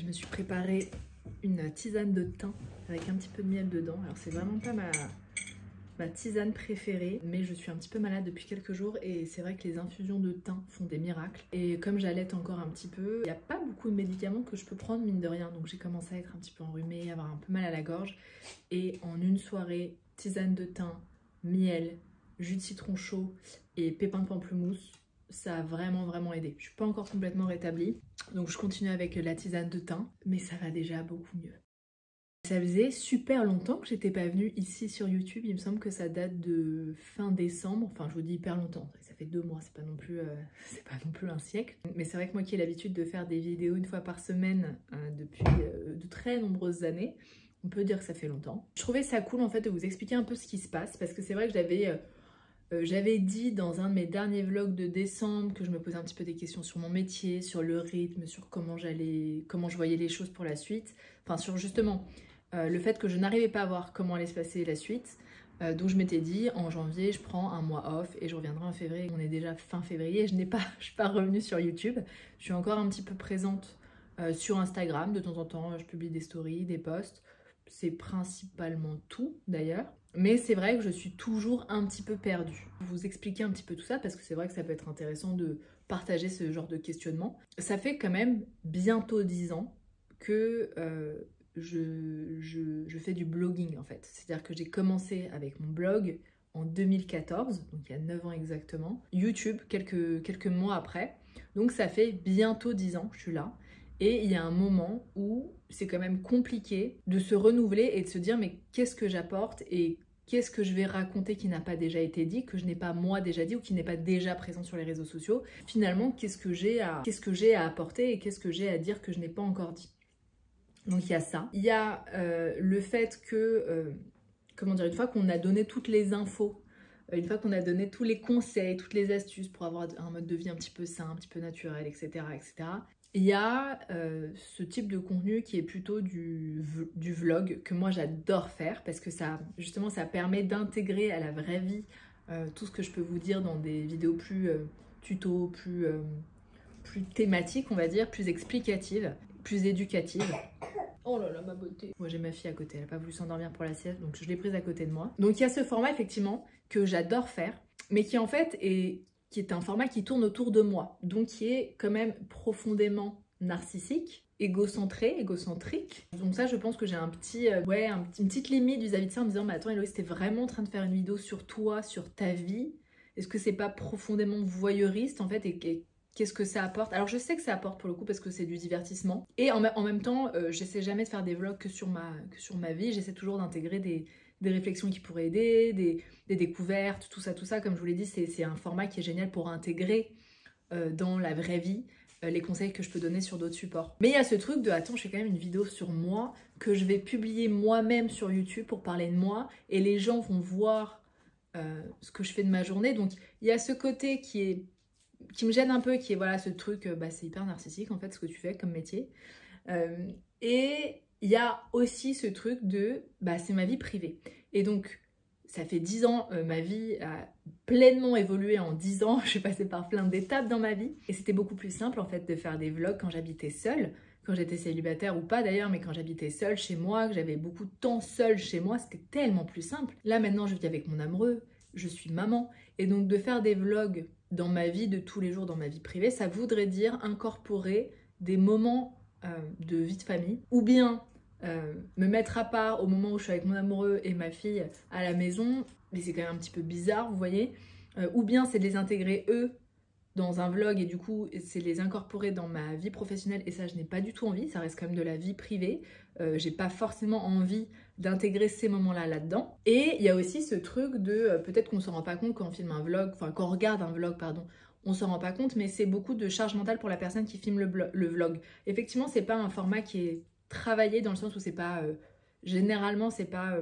Je me suis préparé une tisane de thym avec un petit peu de miel dedans. Alors c'est vraiment pas ma tisane préférée, mais je suis un petit peu malade depuis quelques jours et c'est vrai que les infusions de thym font des miracles. Et comme j'allaite encore un petit peu, il n'y a pas beaucoup de médicaments que je peux prendre mine de rien, donc j'ai commencé à être un petit peu enrhumée, avoir un peu mal à la gorge. Et en une soirée, tisane de thym, miel, jus de citron chaud et pépins de pamplemousse, ça a vraiment aidé. Je suis pas encore complètement rétablie, donc je continue avec la tisane de thym, mais ça va déjà beaucoup mieux. Ça faisait super longtemps que j'étais pas venue ici sur YouTube, il me semble que ça date de fin décembre, enfin je vous dis hyper longtemps, ça fait 2 mois, c'est pas non plus un siècle. Mais c'est vrai que moi qui ai l'habitude de faire des vidéos une fois par semaine depuis de très nombreuses années, on peut dire que ça fait longtemps. Je trouvais ça cool en fait de vous expliquer un peu ce qui se passe, parce que c'est vrai que j'avais dit dans un de mes derniers vlogs de décembre que je me posais un petit peu des questions sur mon métier, sur le rythme, sur comment je voyais les choses pour la suite, enfin sur justement le fait que je n'arrivais pas à voir comment allait se passer la suite. Donc je m'étais dit en janvier je prends un mois off et je reviendrai en février. On est déjà fin février et je suis pas revenue sur YouTube. Je suis encore un petit peu présente sur Instagram, de temps en temps je publie des stories, des posts. C'est principalement tout d'ailleurs. Mais c'est vrai que je suis toujours un petit peu perdue. Je vais vous expliquer un petit peu tout ça parce que c'est vrai que ça peut être intéressant de partager ce genre de questionnement. Ça fait quand même bientôt 10 ans que je fais du blogging en fait. C'est-à-dire que j'ai commencé avec mon blog en 2014, donc il y a 9 ans exactement. YouTube quelques mois après. Donc ça fait bientôt 10 ans que je suis là. Et il y a un moment où c'est quand même compliqué de se renouveler et de se dire mais qu'est-ce que j'apporte et qu'est-ce que je vais raconter qui n'a pas déjà été dit, que je n'ai pas moi déjà dit ou qui n'est pas déjà présent sur les réseaux sociaux. Finalement, qu'est-ce que j'ai à apporter et qu'est-ce que j'ai à dire que je n'ai pas encore dit. Donc il y a ça. Il y a le fait que, une fois qu'on a donné toutes les infos, une fois qu'on a donné tous les conseils, toutes les astuces pour avoir un mode de vie un petit peu sain, un petit peu naturel, etc. Il y a ce type de contenu qui est plutôt du vlog que moi j'adore faire parce que ça permet d'intégrer à la vraie vie tout ce que je peux vous dire dans des vidéos plus tuto, plus thématiques on va dire, plus explicatives, plus éducatives. Oh là là, ma beauté. Moi j'ai ma fille à côté, elle n'a pas voulu s'endormir pour la sieste, donc je l'ai prise à côté de moi. Donc il y a ce format effectivement que j'adore faire, mais qui en fait qui est un format qui tourne autour de moi, donc qui est quand même profondément narcissique, égocentrique. Donc ça, je pense que j'ai une petite limite vis-à-vis de ça en me disant, mais attends Héloïse, t'es vraiment en train de faire une vidéo sur toi, sur ta vie. Est-ce que c'est pas profondément voyeuriste en fait et qu'est-ce que ça apporte? Alors je sais que ça apporte pour le coup parce que c'est du divertissement. Et en même temps, j'essaie jamais de faire des vlogs que sur ma vie. J'essaie toujours d'intégrer des réflexions qui pourraient aider, des découvertes, tout ça. Comme je vous l'ai dit, c'est un format qui est génial pour intégrer dans la vraie vie les conseils que je peux donner sur d'autres supports. Mais il y a ce truc de, attends, je fais quand même une vidéo sur moi que je vais publier moi-même sur YouTube pour parler de moi et les gens vont voir ce que je fais de ma journée. Donc il y a ce côté qui me gêne un peu, qui est voilà ce truc, c'est hyper narcissique en fait ce que tu fais comme métier. Et il y a aussi ce truc de, c'est ma vie privée. Et donc, ça fait 10 ans, ma vie a pleinement évolué en 10 ans. Je suis passée par plein d'étapes dans ma vie. Et c'était beaucoup plus simple en fait de faire des vlogs quand j'habitais seule. Quand j'étais célibataire ou pas d'ailleurs, mais quand j'habitais seule chez moi, que j'avais beaucoup de temps seule chez moi, c'était tellement plus simple. Là maintenant, je vis avec mon amoureux, je suis maman. Et donc de faire des vlogs dans ma vie de tous les jours, dans ma vie privée, ça voudrait dire incorporer des moments de vie de famille, ou bien me mettre à part au moment où je suis avec mon amoureux et ma fille à la maison, mais c'est quand même un petit peu bizarre, vous voyez, ou bien c'est de les intégrer eux dans un vlog et du coup c'est les incorporer dans ma vie professionnelle et ça je n'ai pas du tout envie, ça reste quand même de la vie privée, j'ai pas forcément envie d'intégrer ces moments-là là-dedans. Et il y a aussi ce truc de, peut-être qu'on s'en rend pas compte quand on filme un vlog, enfin quand on regarde un vlog pardon, on s'en rend pas compte, mais c'est beaucoup de charge mentale pour la personne qui filme le vlog. Effectivement c'est pas un format qui est travaillé dans le sens où c'est pas, généralement c'est pas,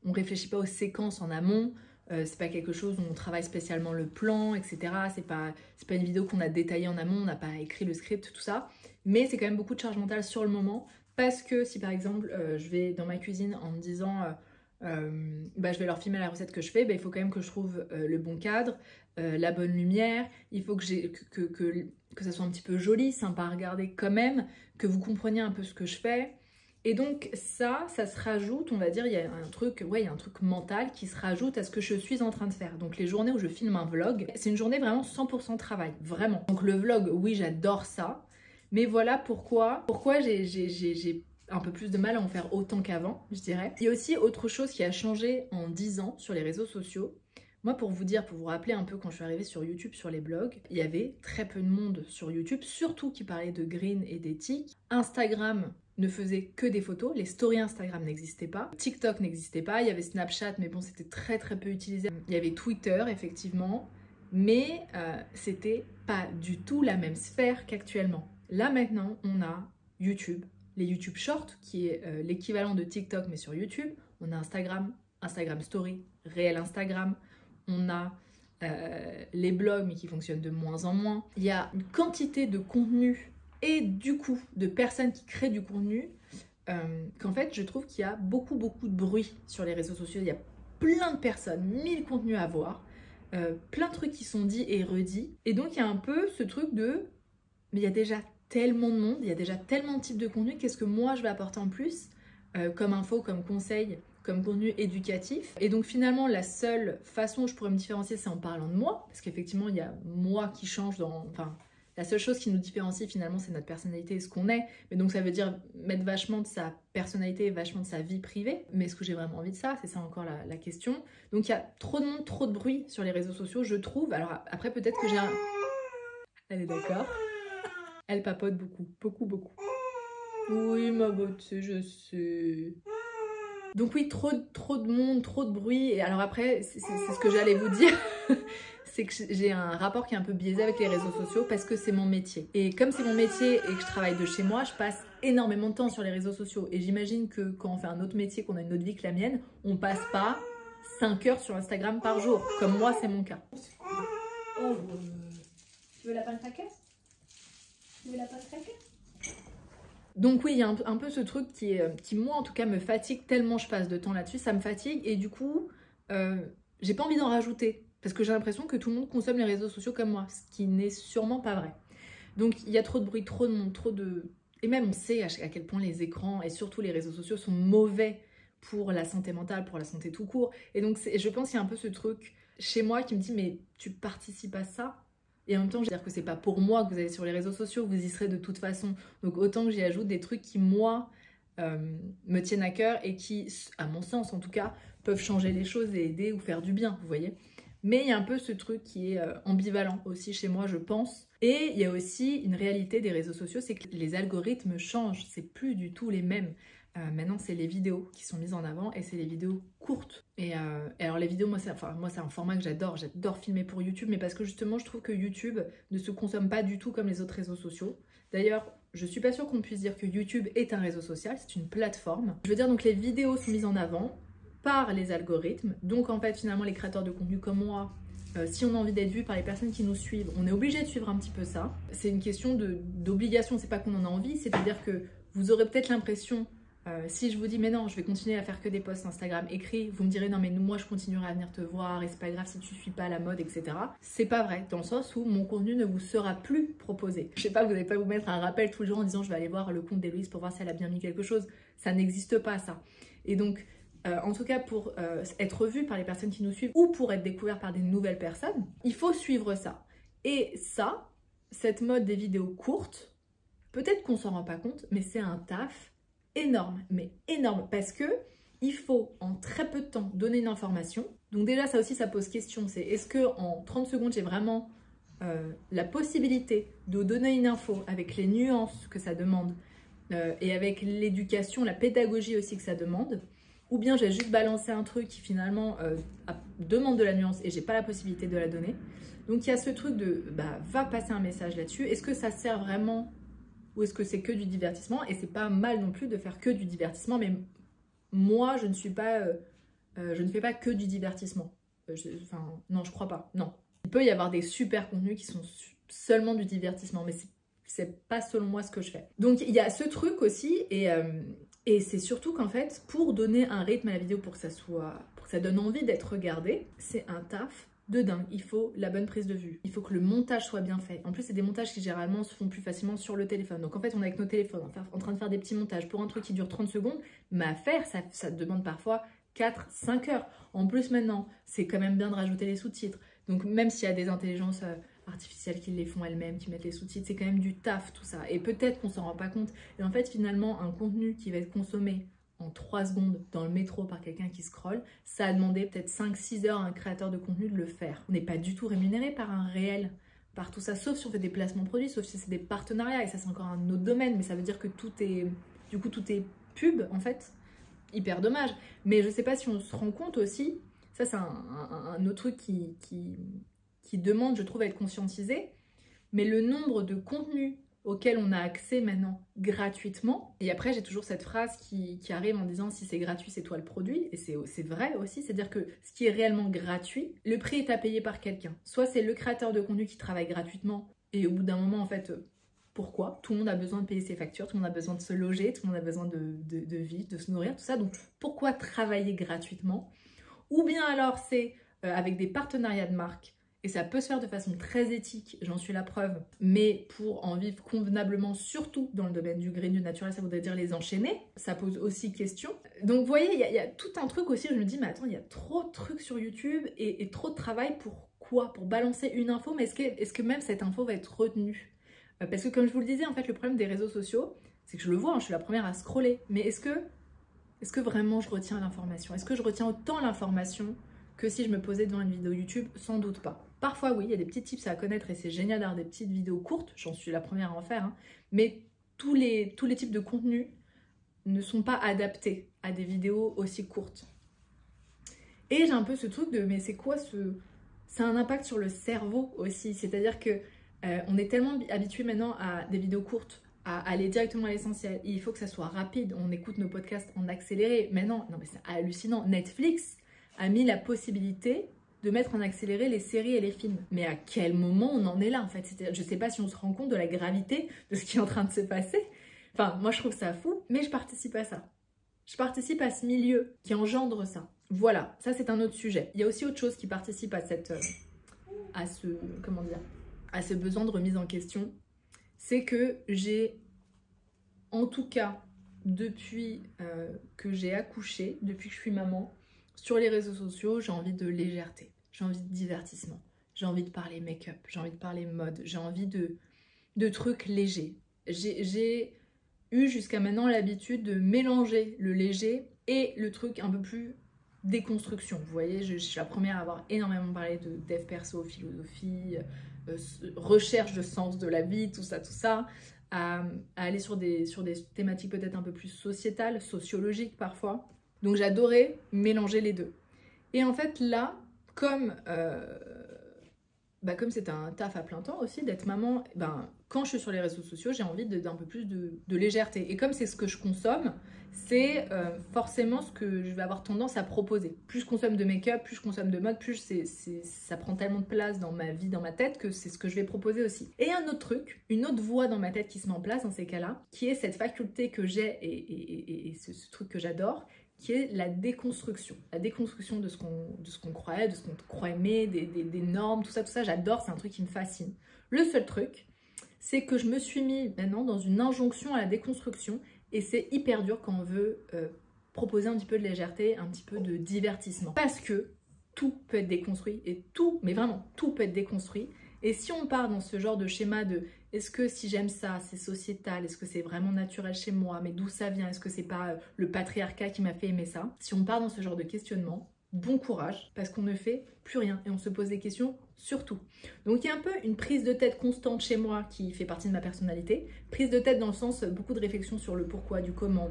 on réfléchit pas aux séquences en amont, c'est pas quelque chose où on travaille spécialement le plan, etc. C'est pas une vidéo qu'on a détaillée en amont, on n'a pas écrit le script, tout ça. Mais c'est quand même beaucoup de charge mentale sur le moment. Parce que si par exemple, je vais dans ma cuisine en me disant je vais leur filmer la recette que je fais, il faut quand même que je trouve le bon cadre, la bonne lumière, il faut que ça soit un petit peu joli, sympa à regarder quand même, que vous compreniez un peu ce que je fais. Et donc ça se rajoute, on va dire, il y a un truc mental qui se rajoute à ce que je suis en train de faire. Donc les journées où je filme un vlog, c'est une journée vraiment 100% travail, vraiment. Donc le vlog, oui, j'adore ça, mais voilà pourquoi j'ai un peu plus de mal à en faire autant qu'avant, je dirais. Il y a aussi autre chose qui a changé en 10 ans sur les réseaux sociaux. Moi, pour vous rappeler un peu quand je suis arrivée sur YouTube, sur les blogs, il y avait très peu de monde sur YouTube, surtout qui parlait de green et d'éthique. Instagram ne faisait que des photos, les stories Instagram n'existaient pas, TikTok n'existait pas, il y avait Snapchat, mais bon, c'était très peu utilisé. Il y avait Twitter, effectivement, mais c'était pas du tout la même sphère qu'actuellement. Là, maintenant, on a YouTube, les YouTube Shorts, qui est l'équivalent de TikTok, mais sur YouTube. On a Instagram, Instagram Story, réel Instagram. On a les blogs, mais qui fonctionnent de moins en moins. Il y a une quantité de contenu et du coup de personnes qui créent du contenu qu'en fait, je trouve qu'il y a beaucoup de bruit sur les réseaux sociaux. Il y a plein de personnes, 1000 contenus à voir, plein de trucs qui sont dits et redits. Et donc, il y a un peu ce truc de... Mais il y a déjà tellement de monde, il y a déjà tellement de types de contenu, qu'est-ce que moi je vais apporter en plus comme info, comme conseil, comme contenu éducatif. Et donc finalement la seule façon où je pourrais me différencier, c'est en parlant de moi, parce qu'effectivement il y a moi qui change enfin la seule chose qui nous différencie finalement, c'est notre personnalité et ce qu'on est. Mais donc ça veut dire mettre vachement de sa personnalité, vachement de sa vie privée. Mais est-ce que j'ai vraiment envie de ça? C'est ça encore la question. Donc il y a trop de monde, trop de bruit sur les réseaux sociaux, je trouve. Alors après peut-être que j'ai un... Elle est d'accord. Elle papote beaucoup. Oui, ma beauté, je sais. Donc oui, trop de monde, trop de bruit. Et alors après, c'est ce que j'allais vous dire. C'est que j'ai un rapport qui est un peu biaisé avec les réseaux sociaux parce que c'est mon métier. Et comme c'est mon métier et que je travaille de chez moi, je passe énormément de temps sur les réseaux sociaux. Et j'imagine que quand on fait un autre métier, qu'on a une autre vie que la mienne, on passe pas 5 heures sur Instagram par jour. Comme moi, c'est mon cas. Oh, tu veux la pâte craquette? Donc oui, il y a un peu ce truc qui moi en tout cas me fatigue tellement je passe de temps là-dessus, ça me fatigue et du coup j'ai pas envie d'en rajouter parce que j'ai l'impression que tout le monde consomme les réseaux sociaux comme moi, ce qui n'est sûrement pas vrai. Donc il y a trop de bruit, trop de monde, et même on sait à quel point les écrans et surtout les réseaux sociaux sont mauvais pour la santé mentale, pour la santé tout court. Et donc je pense qu'il y a un peu ce truc chez moi qui me dit mais tu participes à ça? Et en même temps, je veux dire que c'est pas pour moi que vous allez sur les réseaux sociaux, vous y serez de toute façon. Donc autant que j'y ajoute des trucs qui, moi, me tiennent à cœur et qui, à mon sens en tout cas, peuvent changer les choses et aider ou faire du bien, vous voyez. Mais il y a un peu ce truc qui est ambivalent aussi chez moi, je pense. Et il y a aussi une réalité des réseaux sociaux, c'est que les algorithmes changent, c'est plus du tout les mêmes. Maintenant, c'est les vidéos qui sont mises en avant et c'est les vidéos courtes. Et alors les vidéos, moi c'est un format que j'adore filmer pour YouTube, mais parce que justement, je trouve que YouTube ne se consomme pas du tout comme les autres réseaux sociaux. D'ailleurs, je suis pas sûre qu'on puisse dire que YouTube est un réseau social, c'est une plateforme. Je veux dire, donc les vidéos sont mises en avant par les algorithmes. Donc en fait, finalement, les créateurs de contenu comme moi, si on a envie d'être vu par les personnes qui nous suivent, on est obligé de suivre un petit peu ça. C'est une question d'obligation, c'est pas qu'on en a envie, c'est-à-dire que vous aurez peut-être l'impression... si je vous dis mais non, je vais continuer à faire que des posts Instagram écrits, vous me direz non mais moi je continuerai à venir te voir et c'est pas grave si tu suis pas la mode, etc. C'est pas vrai, dans le sens où mon contenu ne vous sera plus proposé. Je sais pas, vous n'allez pas vous mettre un rappel tous les jours en disant je vais aller voir le compte d'Héloïse pour voir si elle a bien mis quelque chose. Ça n'existe pas ça. Et donc en tout cas pour être vu par les personnes qui nous suivent ou pour être découvert par des nouvelles personnes, il faut suivre ça. Et ça, cette mode des vidéos courtes, peut-être qu'on s'en rend pas compte, mais c'est un taf énorme, mais énorme, parce que il faut en très peu de temps donner une information. Donc déjà ça aussi ça pose question, c'est est-ce que en 30 secondes j'ai vraiment la possibilité de donner une info avec les nuances que ça demande et avec l'éducation, la pédagogie aussi que ça demande, ou bien j'ai juste balancé un truc qui finalement demande de la nuance et j'ai pas la possibilité de la donner. Donc il y a ce truc de va passer un message là-dessus, est-ce que ça sert vraiment ou est-ce que c'est que du divertissement? Et c'est pas mal non plus de faire que du divertissement, mais moi, je ne suis pas... je ne fais pas que du divertissement. Enfin, non, je crois pas. Non. Il peut y avoir des super contenus qui sont seulement du divertissement, mais c'est pas selon moi ce que je fais. Donc, il y a ce truc aussi, et Et c'est surtout qu'en fait, pour donner un rythme à la vidéo, pour que ça donne envie d'être regardé, c'est un taf de dingue. Il faut la bonne prise de vue. Il faut que le montage soit bien fait. En plus, c'est des montages qui généralement se font plus facilement sur le téléphone. Donc en fait, on est avec nos téléphones en train de faire des petits montages pour un truc qui dure 30 secondes. Mais à faire, ça demande parfois 4-5 heures. En plus, maintenant, c'est quand même bien de rajouter les sous-titres. Donc même s'il y a des intelligences artificielles qui les font elles-mêmes, qui mettent les sous-titres, c'est quand même du taf tout ça. Et peut-être qu'on s'en rend pas compte. Et en fait, finalement, un contenu qui va être consommé en 3 secondes dans le métro par quelqu'un qui scrolle, ça a demandé peut-être 5-6 heures à un créateur de contenu de le faire. On n'est pas du tout rémunéré par un réel, par tout ça, sauf si on fait des placements produits, sauf si c'est des partenariats, et ça c'est encore un autre domaine, mais ça veut dire que tout est pub en fait, hyper dommage. Mais je sais pas si on se rend compte aussi, ça c'est un autre truc qui demande, je trouve, à être conscientisé, mais le nombre de contenus auquel on a accès maintenant gratuitement. Et après, j'ai toujours cette phrase qui arrive en disant si c'est gratuit, c'est toi le produit. Et c'est vrai aussi, c'est-à-dire que ce qui est réellement gratuit, le prix est à payer par quelqu'un. Soit c'est le créateur de contenu qui travaille gratuitement et au bout d'un moment, en fait, pourquoi? Tout le monde a besoin de payer ses factures, tout le monde a besoin de se loger, tout le monde a besoin de vivre, de se nourrir, tout ça. Donc pourquoi travailler gratuitement? Ou bien alors c'est avec des partenariats de marque. Et ça peut se faire de façon très éthique, j'en suis la preuve, mais pour en vivre convenablement, surtout dans le domaine du green, du naturel, ça voudrait dire les enchaîner, ça pose aussi question. Donc vous voyez, il y a tout un truc aussi où je me dis, mais attends, il y a trop de trucs sur YouTube et trop de travail pour quoi? Pour balancer une info, mais est-ce que même cette info va être retenue? Parce que comme je vous le disais, en fait, le problème des réseaux sociaux, c'est que je le vois, hein, je suis la première à scroller, mais est-ce que vraiment je retiens l'information? Est-ce que je retiens autant l'information que si je me posais devant une vidéo YouTube? Sans doute pas. Parfois oui, il y a des petits tips à connaître et c'est génial d'avoir des petites vidéos courtes, j'en suis la première à en faire, hein, mais tous les types de contenus ne sont pas adaptés à des vidéos aussi courtes. Et j'ai un peu ce truc de, mais c'est quoi ça a un impact sur le cerveau aussi, c'est-à-dire que on est tellement habitué maintenant à des vidéos courtes, à aller directement à l'essentiel, il faut que ça soit rapide, on écoute nos podcasts en accéléré, mais non mais c'est hallucinant, Netflix a mis la possibilité de mettre en accéléré les séries et les films. Mais à quel moment on en est là en fait? Je sais pas si on se rend compte de la gravité de ce qui est en train de se passer. Enfin, moi je trouve ça fou, mais je participe à ça. Je participe à ce milieu qui engendre ça. Voilà, ça c'est un autre sujet. Il y a aussi autre chose qui participe à ce besoin de remise en question. C'est que j'ai, en tout cas, depuis que j'ai accouché, depuis que je suis maman, sur les réseaux sociaux, j'ai envie de légèreté, j'ai envie de divertissement, j'ai envie de parler make-up, j'ai envie de parler mode, j'ai envie de trucs légers. J'ai eu jusqu'à maintenant l'habitude de mélanger le léger et le truc un peu plus déconstruction. Vous voyez, je suis la première à avoir énormément parlé de dev perso, philosophie, recherche de sens de la vie, tout ça, à aller sur des thématiques peut-être un peu plus sociétales, sociologiques parfois. Donc j'adorais mélanger les deux. Et en fait là, comme c'est un taf à plein temps aussi d'être maman, quand je suis sur les réseaux sociaux, j'ai envie d'un peu plus de légèreté. Et comme c'est ce que je consomme, c'est forcément ce que je vais avoir tendance à proposer. Plus je consomme de make-up, plus je consomme de mode, plus ça prend tellement de place dans ma vie, dans ma tête, que c'est ce que je vais proposer aussi. Et un autre truc, une autre voix dans ma tête qui se met en place dans ces cas-là, qui est cette faculté que j'ai et ce truc que j'adore, qui est la déconstruction de ce qu'on croyait, de ce qu'on croit aimer, des normes, tout ça, j'adore, c'est un truc qui me fascine. Le seul truc, c'est que je me suis mis maintenant dans une injonction à la déconstruction et c'est hyper dur quand on veut proposer un petit peu de légèreté, un petit peu de divertissement. Parce que tout peut être déconstruit et tout, mais vraiment tout peut être déconstruit. Et si on part dans ce genre de schéma de est-ce que si j'aime ça, c'est sociétal, est-ce que c'est vraiment naturel chez moi, mais d'où ça vient, est-ce que c'est pas le patriarcat qui m'a fait aimer ça? Si on part dans ce genre de questionnement, bon courage, parce qu'on ne fait plus rien et on se pose des questions sur tout. Donc il y a un peu une prise de tête constante chez moi qui fait partie de ma personnalité, prise de tête dans le sens beaucoup de réflexion sur le pourquoi, du comment,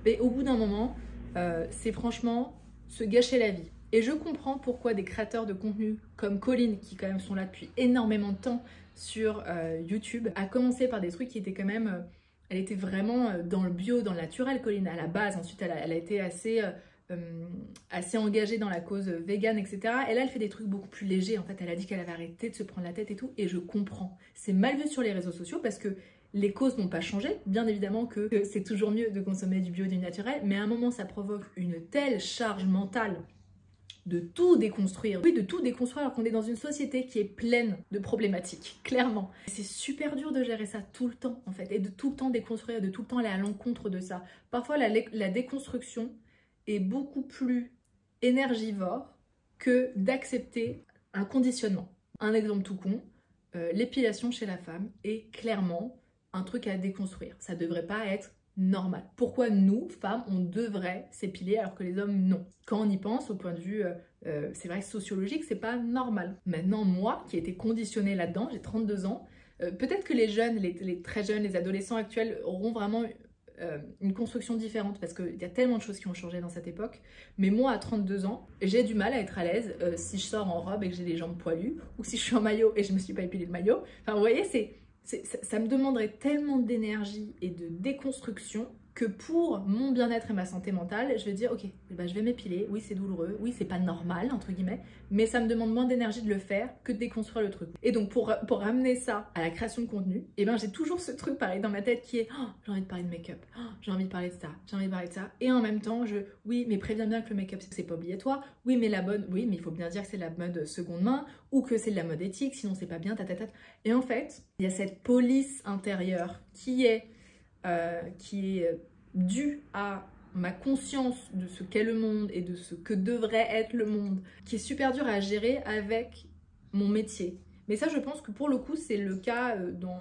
mais au bout d'un moment, c'est franchement se gâcher la vie. Et je comprends pourquoi des créateurs de contenu comme Colline, qui quand même sont là depuis énormément de temps sur YouTube, a commencé par des trucs qui étaient quand même... elle était vraiment dans le bio, dans le naturel, Colline, à la base. Ensuite, elle a été assez engagée dans la cause vegan, etc. Et là, elle fait des trucs beaucoup plus légers. En fait, elle a dit qu'elle avait arrêté de se prendre la tête et tout. Et je comprends. C'est mal vu sur les réseaux sociaux parce que Les causes n'ont pas changé, bien évidemment que c'est toujours mieux de consommer du bio, du naturel, mais à un moment ça provoque une telle charge mentale de tout déconstruire. Oui, de tout déconstruire alors qu'on est dans une société qui est pleine de problématiques, clairement. C'est super dur de gérer ça tout le temps, en fait, et de tout le temps déconstruire, de tout le temps aller à l'encontre de ça. Parfois, la déconstruction est beaucoup plus énergivore que d'accepter un conditionnement. Un exemple tout con, l'épilation chez la femme est clairement un truc à déconstruire. Ça devrait pas être normal. Pourquoi nous, femmes, on devrait s'épiler alors que les hommes, non? Quand on y pense, au point de vue, c'est vrai, sociologique, c'est pas normal. Maintenant, moi, qui ai été conditionnée là-dedans, j'ai 32 ans, peut-être que les jeunes, les très jeunes, les adolescents actuels auront vraiment une construction différente parce qu'il y a tellement de choses qui ont changé dans cette époque. Mais moi, à 32 ans, j'ai du mal à être à l'aise si je sors en robe et que j'ai les jambes poilues, ou si je suis en maillot et je me suis pas épilé le maillot. Enfin, vous voyez, ça me demanderait tellement d'énergie et de déconstruction que pour mon bien-être et ma santé mentale, je vais dire ok, ben je vais m'épiler, oui c'est douloureux, oui c'est pas normal entre guillemets, mais ça me demande moins d'énergie de le faire que de déconstruire le truc. Et donc pour ramener ça à la création de contenu, et ben j'ai toujours ce truc pareil dans ma tête qui est oh, j'ai envie de parler de make-up, oh, j'ai envie de parler de ça, j'ai envie de parler de ça, et en même temps oui mais préviens bien que le make-up c'est pas obligatoire, oui mais la mode, oui mais il faut bien dire que c'est la mode seconde main, ou que c'est de la mode éthique, sinon c'est pas bien, tatata. Et en fait, il y a cette police intérieure qui est due à ma conscience de ce qu'est le monde et de ce que devrait être le monde, qui est super dur à gérer avec mon métier. Mais ça, je pense que pour le coup, c'est le cas dans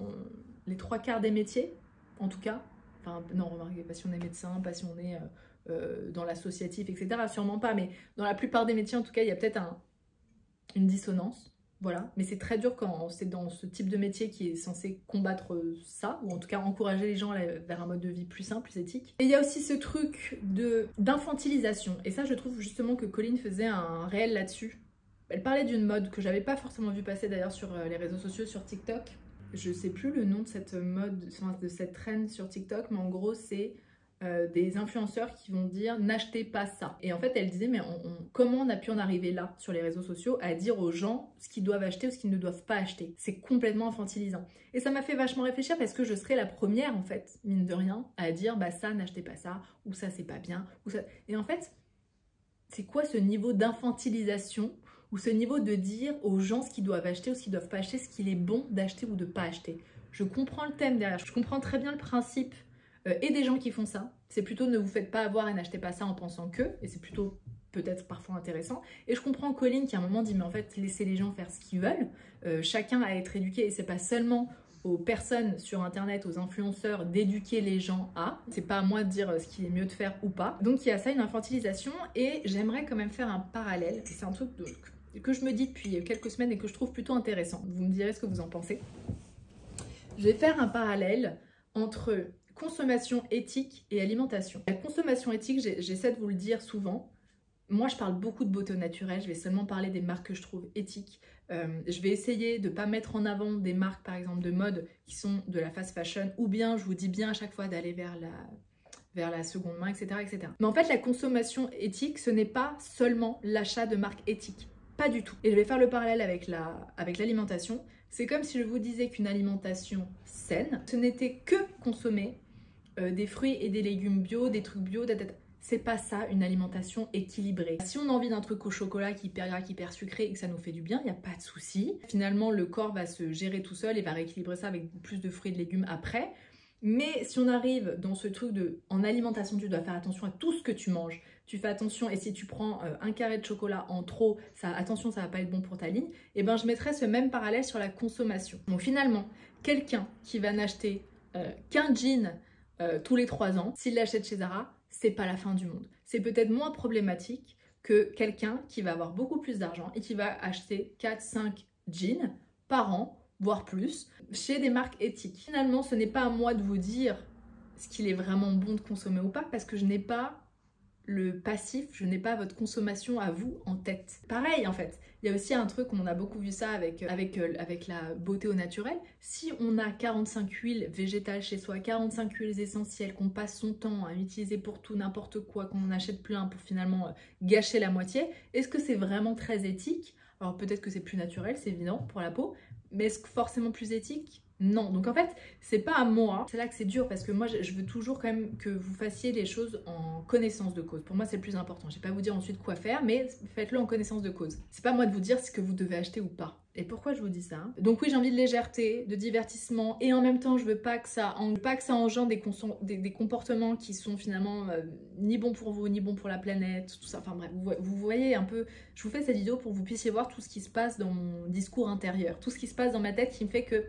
les 3/4 des métiers, en tout cas. Enfin, non, remarquez, pas si on est médecin, pas si on est dans l'associatif, etc. Sûrement pas, mais dans la plupart des métiers, en tout cas, il y a peut-être une dissonance. Voilà, mais c'est très dur quand c'est dans ce type de métier qui est censé combattre ça, ou en tout cas encourager les gens à aller vers un mode de vie plus sain, plus éthique. Et il y a aussi ce truc d'infantilisation, et ça je trouve justement que Colline faisait un réel là-dessus. Elle parlait d'une mode que j'avais pas forcément vu passer d'ailleurs sur les réseaux sociaux, sur TikTok. Je sais plus le nom de cette mode, de cette trend sur TikTok, mais en gros c'est des influenceurs qui vont dire n'achetez pas ça. Et en fait elle disait mais comment on a pu en arriver là sur les réseaux sociaux à dire aux gens ce qu'ils doivent acheter ou ce qu'ils ne doivent pas acheter. C'est complètement infantilisant. Et ça m'a fait vachement réfléchir parce que je serais la première en fait, mine de rien, à dire bah ça n'achetez pas ça, ou ça c'est pas bien, ou ça... Et en fait, c'est quoi ce niveau d'infantilisation ou ce niveau de dire aux gens ce qu'ils doivent acheter ou ce qu'ils doivent pas acheter, ce qu'il est bon d'acheter ou de pas acheter. Je comprends le thème derrière, je comprends très bien le principe et des gens qui font ça. C'est plutôt ne vous faites pas avoir et n'achetez pas ça en pensant que, et c'est plutôt peut-être parfois intéressant. Et je comprends Colline qui à un moment dit mais en fait laissez les gens faire ce qu'ils veulent, chacun à être éduqué, et c'est pas seulement aux personnes sur internet, aux influenceurs d'éduquer les gens à, c'est pas à moi de dire ce qu'il est mieux de faire ou pas. Donc il y a ça, une infantilisation, et j'aimerais quand même faire un parallèle, c'est un truc que je me dis depuis quelques semaines et que je trouve plutôt intéressant. Vous me direz ce que vous en pensez. Je vais faire un parallèle entre consommation éthique et alimentation. La consommation éthique, j'essaie de vous le dire souvent. Moi, je parle beaucoup de beauté naturelle. Je vais seulement parler des marques que je trouve éthiques. Je vais essayer de ne pas mettre en avant des marques, par exemple, de mode qui sont de la fast fashion. Ou bien, je vous dis bien à chaque fois d'aller vers la seconde main, etc., etc. Mais en fait, la consommation éthique, ce n'est pas seulement l'achat de marques éthiques. Pas du tout. Et je vais faire le parallèle avec l'alimentation. C'est comme si je vous disais qu'une alimentation saine, ce n'était que consommer des fruits et des légumes bio, des trucs bio, c'est pas ça une alimentation équilibrée. Si on a envie d'un truc au chocolat qui est hyper gras, qui est hyper sucré et que ça nous fait du bien, il n'y a pas de souci. Finalement, le corps va se gérer tout seul et va rééquilibrer ça avec plus de fruits et de légumes après. Mais si on arrive dans ce truc en alimentation, tu dois faire attention à tout ce que tu manges. Tu fais attention, et si tu prends un carré de chocolat en trop, attention, ça va pas être bon pour ta ligne. Et ben je mettrais ce même parallèle sur la consommation. Donc finalement, quelqu'un qui va n'acheter qu'un jean tous les 3 ans, s'il l'achète chez Zara, c'est pas la fin du monde. C'est peut-être moins problématique que quelqu'un qui va avoir beaucoup plus d'argent et qui va acheter 4-5 jeans par an, voire plus, chez des marques éthiques. Finalement, ce n'est pas à moi de vous dire ce qu'il est vraiment bon de consommer ou pas, parce que je n'ai pas le passif, je n'ai pas votre consommation à vous en tête. Pareil en fait, il y a aussi un truc, on a beaucoup vu ça avec la beauté au naturel. Si on a 45 huiles végétales chez soi, 45 huiles essentielles qu'on passe son temps à utiliser pour tout, n'importe quoi, qu'on en achète plein pour finalement gâcher la moitié, est-ce que c'est vraiment très éthique? Alors peut-être que c'est plus naturel, c'est évident pour la peau, mais est-ce que forcément plus éthique? Non, donc en fait, c'est pas à moi. C'est là que c'est dur parce que moi, je veux toujours quand même que vous fassiez les choses en connaissance de cause. Pour moi, c'est le plus important. Je vais pas vous dire ensuite quoi faire, mais faites-le en connaissance de cause. C'est pas à moi de vous dire ce que vous devez acheter ou pas. Et pourquoi je vous dis ça? Donc oui, j'ai envie de légèreté, de divertissement, et en même temps, je veux pas que ça engendre des comportements qui sont finalement ni bons pour vous, ni bons pour la planète, tout ça. Enfin bref, vous voyez un peu, je vous fais cette vidéo pour que vous puissiez voir tout ce qui se passe dans mon discours intérieur, tout ce qui se passe dans ma tête qui me fait que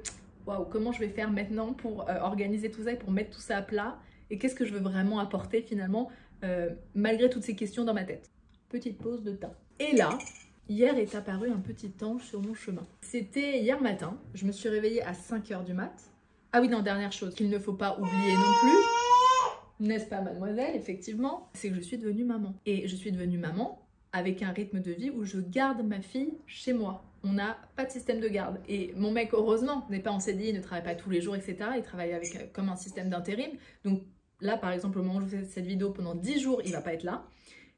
waouh, comment je vais faire maintenant pour organiser tout ça et pour mettre tout ça à plat? Et qu'est-ce que je veux vraiment apporter finalement, malgré toutes ces questions dans ma tête? Petite pause de temps. Et là, hier est apparu un petit ange sur mon chemin. C'était hier matin, je me suis réveillée à 5 h du mat. Ah oui, non, dernière chose qu'il ne faut pas oublier non plus, n'est-ce pas mademoiselle, effectivement, c'est que je suis devenue maman. Et je suis devenue maman avec un rythme de vie où je garde ma fille chez moi. On n'a pas de système de garde. Et mon mec, heureusement, n'est pas en CDI, ne travaille pas tous les jours, etc. Il travaille avec comme un système d'intérim. Donc là, par exemple, au moment où je fais cette vidéo, pendant 10 jours, il va pas être là.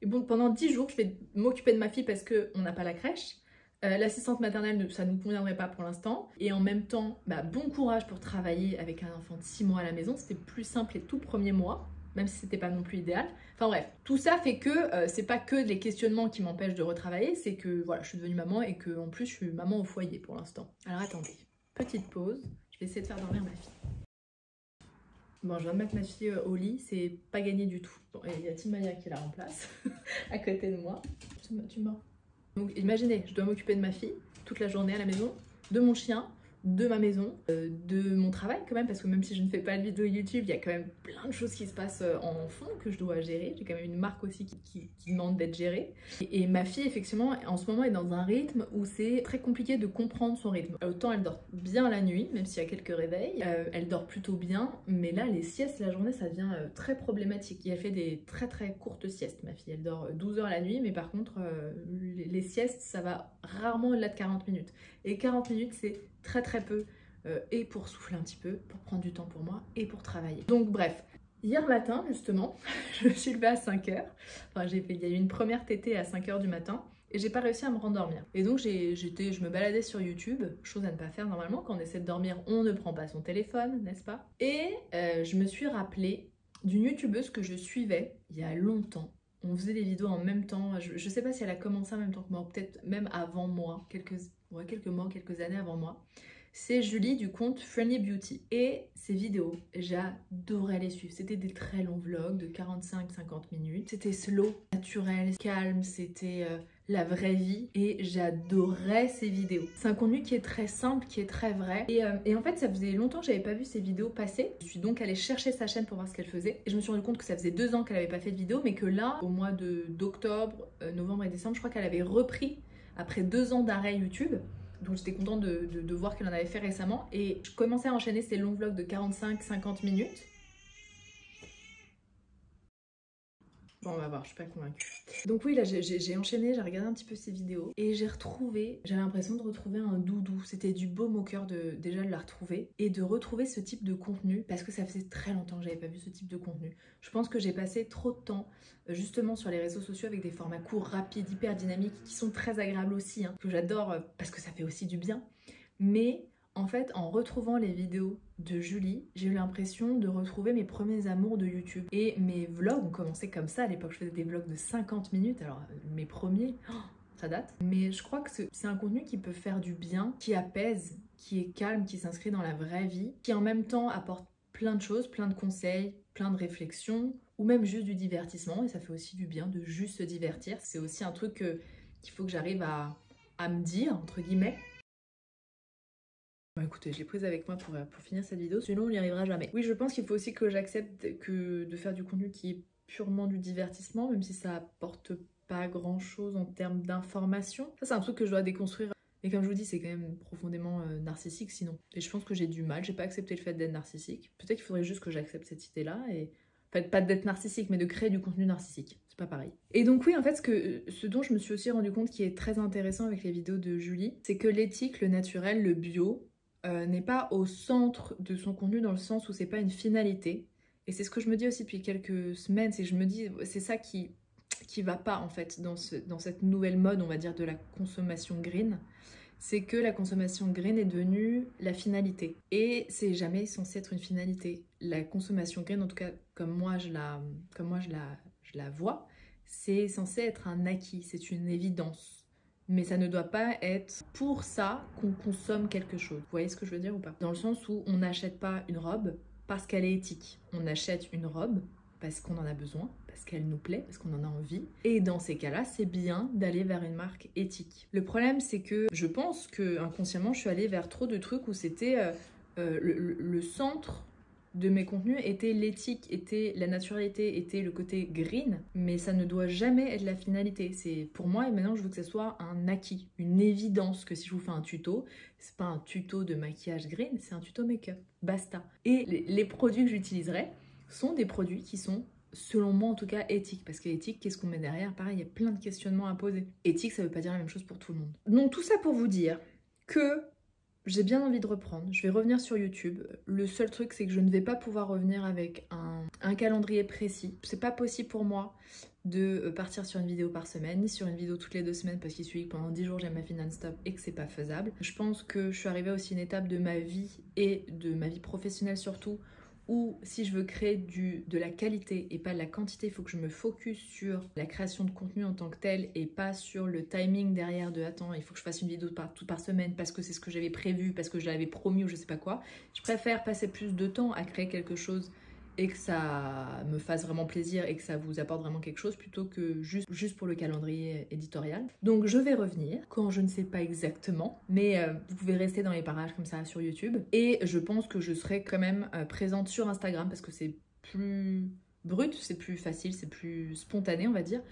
Et bon, pendant 10 jours, je vais m'occuper de ma fille parce qu'on n'a pas la crèche. L'assistante maternelle, ça ne nous conviendrait pas pour l'instant. Et en même temps, bon courage pour travailler avec un enfant de 6 mois à la maison. C'était plus simple les tout premiers mois, même si c'était pas non plus idéal. Enfin bref, tout ça fait que c'est pas que les questionnements qui m'empêchent de retravailler, c'est que voilà, je suis devenue maman et que en plus je suis maman au foyer pour l'instant. Alors attendez, petite pause, je vais essayer de faire dormir ma fille. Bon, je viens de mettre ma fille au lit, c'est pas gagné du tout. Bon, et il y a Timaya qui la remplace à côté de moi. Tu mords. Donc imaginez, je dois m'occuper de ma fille toute la journée à la maison, de mon chien, de ma maison, de mon travail quand même, parce que même si je ne fais pas de vidéo YouTube, il y a quand même plein de choses qui se passent en fond que je dois gérer. J'ai quand même une marque aussi qui demande d'être gérée. Et ma fille, effectivement, en ce moment est dans un rythme où c'est très compliqué de comprendre son rythme. Autant elle dort bien la nuit, même s'il y a quelques réveils, elle dort plutôt bien, mais là, les siestes la journée, ça devient très problématique. Et elle fait des très très courtes siestes, ma fille. Elle dort 12 heures la nuit, mais par contre, les siestes, ça va rarement au-delà de 40 minutes. Et 40 minutes, c'est très très peu, et pour souffler un petit peu, pour prendre du temps pour moi et pour travailler. Donc bref, hier matin justement, je me suis levée à 5 h. Enfin, il y a eu une première tétée à 5 h du matin et j'ai pas réussi à me rendormir. Et donc je me baladais sur YouTube, chose à ne pas faire normalement. Quand on essaie de dormir, on ne prend pas son téléphone, n'est-ce pas? Et je me suis rappelée d'une youtubeuse que je suivais il y a longtemps. On faisait des vidéos en même temps, je sais pas si elle a commencé en même temps que moi, peut-être même avant moi, quelques mois, quelques années avant moi. C'est Julie du compte Friendly Beauty. Et ces vidéos, j'adorais les suivre. C'était des très longs vlogs de 45-50 minutes. C'était slow, naturel, calme, c'était la vraie vie. Et j'adorais ces vidéos. C'est un contenu qui est très simple, qui est très vrai. Et en fait, ça faisait longtemps que j'avais pas vu ces vidéos passer. Je suis donc allée chercher sa chaîne pour voir ce qu'elle faisait. Et je me suis rendu compte que ça faisait 2 ans qu'elle avait pas fait de vidéo, mais que là, au mois d'octobre, novembre et décembre, je crois qu'elle avait repris après 2 ans d'arrêt YouTube. Donc j'étais contente de voir qu'elle en avait fait récemment. Et je commençais à enchaîner ces longs vlogs de 45-50 minutes. Bon, on va voir, je suis pas convaincue. Donc oui, là j'ai enchaîné, j'ai regardé un petit peu ces vidéos et j'avais l'impression de retrouver un doudou. C'était du baume au cœur déjà de la retrouver et de retrouver ce type de contenu parce que ça faisait très longtemps que j'avais pas vu ce type de contenu. Je pense que j'ai passé trop de temps justement sur les réseaux sociaux avec des formats courts, rapides, hyper dynamiques qui sont très agréables aussi, hein, que j'adore parce que ça fait aussi du bien. Mais en fait, en retrouvant les vidéos de Julie, j'ai eu l'impression de retrouver mes premiers amours de YouTube. Et mes vlogs ont commencé comme ça. À l'époque, je faisais des vlogs de 50 minutes. Alors, mes premiers, ça date. Mais je crois que c'est un contenu qui peut faire du bien, qui apaise, qui est calme, qui s'inscrit dans la vraie vie, qui en même temps apporte plein de choses, plein de conseils, plein de réflexions, ou même juste du divertissement. Et ça fait aussi du bien de juste se divertir. C'est aussi un truc qu'il faut que j'arrive à me dire, entre guillemets. Bon, écoutez, je l'ai prise avec moi pour finir cette vidéo, sinon on n'y arrivera jamais. Oui, je pense qu'il faut aussi que j'accepte de faire du contenu qui est purement du divertissement, même si ça apporte pas grand chose en termes d'information. Ça, c'est un truc que je dois déconstruire. Et comme je vous dis, c'est quand même profondément narcissique sinon. Et je pense que j'ai du mal, j'ai pas accepté le fait d'être narcissique. Peut-être qu'il faudrait juste que j'accepte cette idée-là et... En fait, pas d'être narcissique, mais de créer du contenu narcissique. C'est pas pareil. Et donc oui, en fait, ce dont je me suis aussi rendu compte qui est très intéressant avec les vidéos de Julie, c'est que l'éthique, le naturel, le bio, n'est pas au centre de son contenu dans le sens où c'est pas une finalité. Et c'est ce que je me dis aussi depuis quelques semaines, c'est que je me dis, c'est ça qui va pas en fait dans cette nouvelle mode, on va dire, de la consommation green. c'est que la consommation green est devenue la finalité. Et c'est jamais censé être une finalité. La consommation green, en tout cas comme moi je la vois, c'est censé être un acquis, c'est une évidence. Mais ça ne doit pas être pour ça qu'on consomme quelque chose. Vous voyez ce que je veux dire ou pas? Dans le sens où on n'achète pas une robe parce qu'elle est éthique. On achète une robe parce qu'on en a besoin, parce qu'elle nous plaît, parce qu'on en a envie. Et dans ces cas-là, c'est bien d'aller vers une marque éthique. Le problème, c'est que je pense que inconsciemment, je suis allée vers trop de trucs où c'était le centre de mes contenus était l'éthique, était la naturalité, était le côté green, mais ça ne doit jamais être la finalité. C'est pour moi, et maintenant je veux que ce soit un acquis, une évidence que si je vous fais un tuto, c'est pas un tuto de maquillage green, c'est un tuto make-up. Basta. Et les produits que j'utiliserai sont des produits qui sont, selon moi en tout cas, éthiques. Parce que éthique, qu'est-ce qu'on met derrière? Pareil, il y a plein de questionnements à poser. Éthique, ça veut pas dire la même chose pour tout le monde. Donc tout ça pour vous dire que j'ai bien envie de reprendre, je vais revenir sur YouTube. Le seul truc, c'est que je ne vais pas pouvoir revenir avec un calendrier précis. C'est pas possible pour moi de partir sur une vidéo par semaine, ni sur une vidéo toutes les 2 semaines, parce qu'il suffit que pendant 10 jours j'ai ma fille non-stop et que c'est pas faisable. Je pense que je suis arrivée aussi à une étape de ma vie et de ma vie professionnelle surtout, où si je veux créer de la qualité et pas de la quantité, il faut que je me focus sur la création de contenu en tant que tel et pas sur le timing derrière de attends, il faut que je fasse une vidéo par semaine parce que c'est ce que j'avais prévu, parce que je l'avais promis ou je sais pas quoi. Je préfère passer plus de temps à créer quelque chose et que ça me fasse vraiment plaisir et que ça vous apporte vraiment quelque chose plutôt que juste pour le calendrier éditorial. Donc je vais revenir quand je ne sais pas exactement, mais vous pouvez rester dans les parages comme ça sur YouTube. Et je pense que je serai quand même présente sur Instagram parce que c'est plus brut, c'est plus facile, c'est plus spontané on va dire.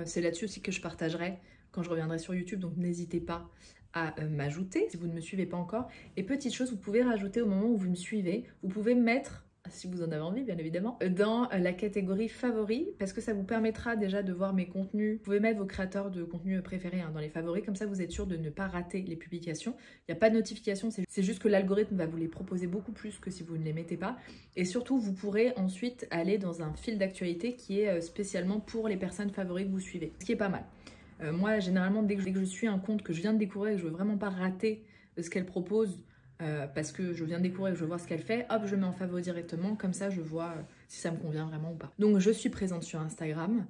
C'est là-dessus aussi que je partagerai quand je reviendrai sur YouTube, donc n'hésitez pas à m'ajouter si vous ne me suivez pas encore. Et petite chose, vous pouvez rajouter au moment où vous me suivez, vous pouvez mettre, si vous en avez envie bien évidemment, dans la catégorie favoris parce que ça vous permettra déjà de voir mes contenus. Vous pouvez mettre vos créateurs de contenu préférés dans les favoris, comme ça vous êtes sûr de ne pas rater les publications. Il n'y a pas de notification, c'est juste que l'algorithme va vous les proposer beaucoup plus que si vous ne les mettez pas. Et surtout vous pourrez ensuite aller dans un fil d'actualité qui est spécialement pour les personnes favoris que vous suivez, ce qui est pas mal. Moi généralement dès que je suis un compte que je viens de découvrir et que je veux vraiment pas rater ce qu'elle propose, parce que je viens de découvrir et que je veux voir ce qu'elle fait, hop, je mets en favori directement, comme ça je vois si ça me convient vraiment ou pas. Donc je suis présente sur Instagram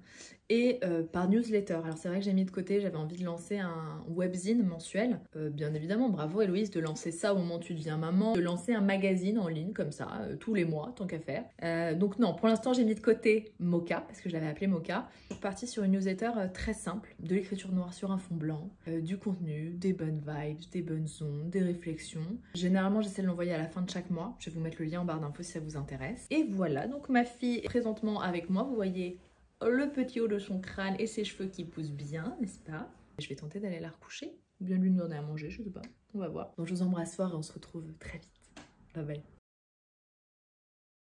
et par newsletter. Alors c'est vrai que j'ai mis de côté, j'avais envie de lancer un webzine mensuel. Bien évidemment, bravo Héloïse de lancer ça au moment où tu deviens maman, de lancer un magazine en ligne comme ça, tous les mois, tant qu'à faire. Donc non, pour l'instant j'ai mis de côté Mocha, parce que je l'avais appelé Mocha. Je suis partie sur une newsletter très simple, de l'écriture noire sur un fond blanc, du contenu, des bonnes vibes, des bonnes ondes, des réflexions. Généralement j'essaie de l'envoyer à la fin de chaque mois, je vais vous mettre le lien en barre d'infos si ça vous intéresse. Et voilà, donc ma fille est présentement avec moi, vous voyez le petit haut de son crâne et ses cheveux qui poussent bien, n'est-ce pas? Je vais tenter d'aller la recoucher, ou bien lui demander à manger, je sais pas, on va voir. Donc je vous embrasse fort et on se retrouve très vite. Bye bye.